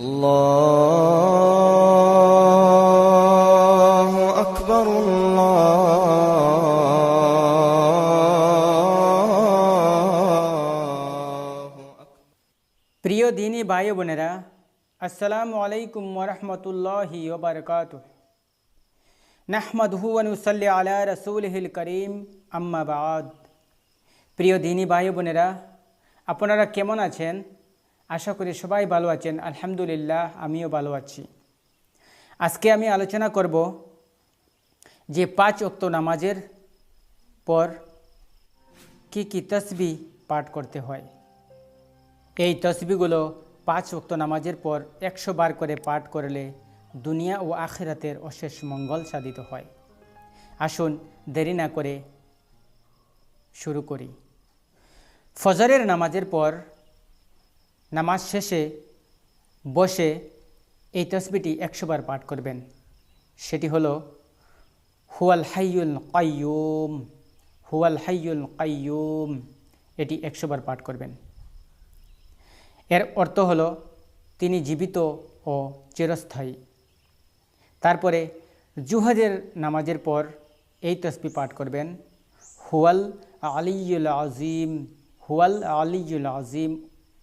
الله أكبر প্রিয় দিনী ভাই বোনেরা, আসসালামু আলাইকুম ওয়া রাহমাতুল্লাহি ওয়া বারাকাতুহু। নাহমাদুহু ওয়া নুসাল্লি আলা রাসূলিহিল কারীম, আম্মা বা'দ। প্রিয় দিনী ভাই বোনেরা, আপনারা কেমন আছেন? আশা করি সবাই ভালো আছেন। আলহামদুলিল্লাহ, আমিও ভালো আছি। আজকে আমি আলোচনা করব যে 5 ওয়াক্ত নামাজের পর কি কি তাসবিহ পাঠ করতে হয়। এই তসবিহগুলো 5 ওয়াক্ত নামাজের পর 100 বার করে পাঠ করলে দুনিয়া ও আখিরাতের অশেষ মঙ্গল সাধিত হয়। আসুন দেরি না করে শুরু করি। ফজরের নামাজের পর নামাজ শেষে বসে এই তসবিহটি 100 বার পাঠ করবেন। সেটি হলো হুয়াল হাইয়ুল কাইয়ুম, হুয়াল হাইয়ুল কাইয়ুম। এটি 100 বার পাঠ করবেন। এর অর্থ হলো তিনি জীবিত ও চিরস্থায়ী। তারপরে জুহরের নামাজের পর এই তসবিহ পাঠ করবেন, হুয়াল আলিয়ুল আজিম, হুয়াল আলিয়ুল আজিম,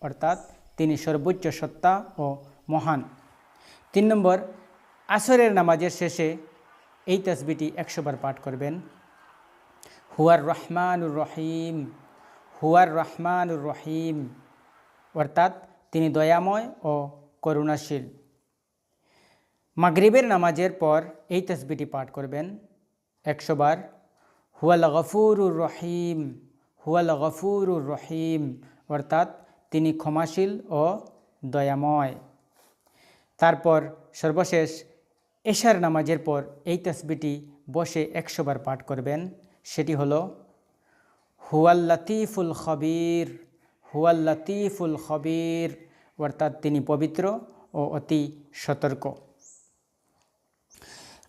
অর্থাৎ তিনি সর্বোচ্চ সত্তা ও মহান। 3 নম্বর, আসরের নামাজের শেষে এই তসবিহটি 100 বার পাঠ করবেন, হুয়ার রহমানুর রহিম, হুয়ার রহমানুর রহিম, অর্থাৎ তিনি দয়াময় ও করুণাশীল। মাগরিবের নামাজের পর এই তসবিহটি পাঠ করবেন 100 বার, হুয়াল গফুরুর রহিম, হুয়াল গফুরুর রহিম, অর্থাৎ তিনি ক্ষমাশীল ও দয়াময়। তারপর সর্বশেষ এশার নামাজের পর এই তসবিহটি বসে 100 বার পাঠ করবেন। সেটি হলো হুয়াল লতিফুল খবীর, হুয়াল লতিফুল খবীর, অর্থাৎ তিনি পবিত্র ও অতি সতর্ক।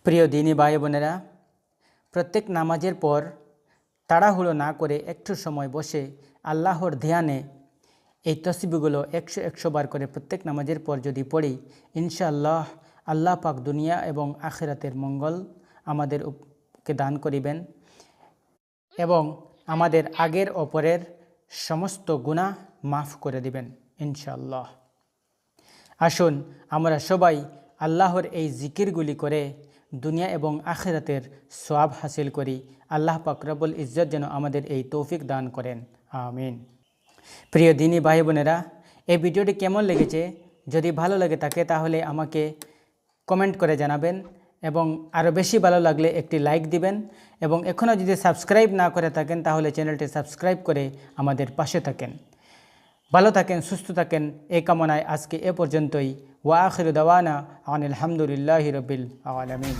প্রিয় দিনী ভাই বোনেরা, প্রত্যেক নামাজের পর তাড়াহুড়ো না করে একটু সময় বসে আল্লাহর ধ্যানে এই তসবিহগুলো 100 বার করে প্রত্যেক নামাজের পর যদি পড়ি, ইনশাআল্লাহ আল্লাহ পাক দুনিয়া এবং আখিরাতের মঙ্গল আমাদেরকে দান করিবেন এবং আমাদের আগের ও পরের সমস্ত গুনাহ মাফ করে দিবেন ইনশাআল্লাহ। আসুন আমরা সবাই আল্লাহর এই জিকিরগুলি করে দুনিয়া এবং আখিরাতের সওয়াব হাসিল করি। আল্লাহ পাক রব্বুল ইজ্জত যেন আমাদের এই তৌফিক দান করেন, আমিন। প্রিয় দিনী ভাই বোনেরা, এই ভিডিওটি কেমন লেগেছে যদি ভালো লাগে থাকে তাহলে আমাকে কমেন্ট করে জানাবেন এবং আরও বেশি ভালো লাগলে একটি লাইক দিবেন এবং এখনও যদি সাবস্ক্রাইব না করে থাকেন তাহলে চ্যানেলটি সাবস্ক্রাইব করে আমাদের পাশে থাকেন। ভালো থাকেন, সুস্থ থাকেন, এই কামনায় আজকে এ পর্যন্তই। ওয়া আখিরু দাওয়ানা আনিল হামদুলিল্লাহি রাব্বিল আলামিন।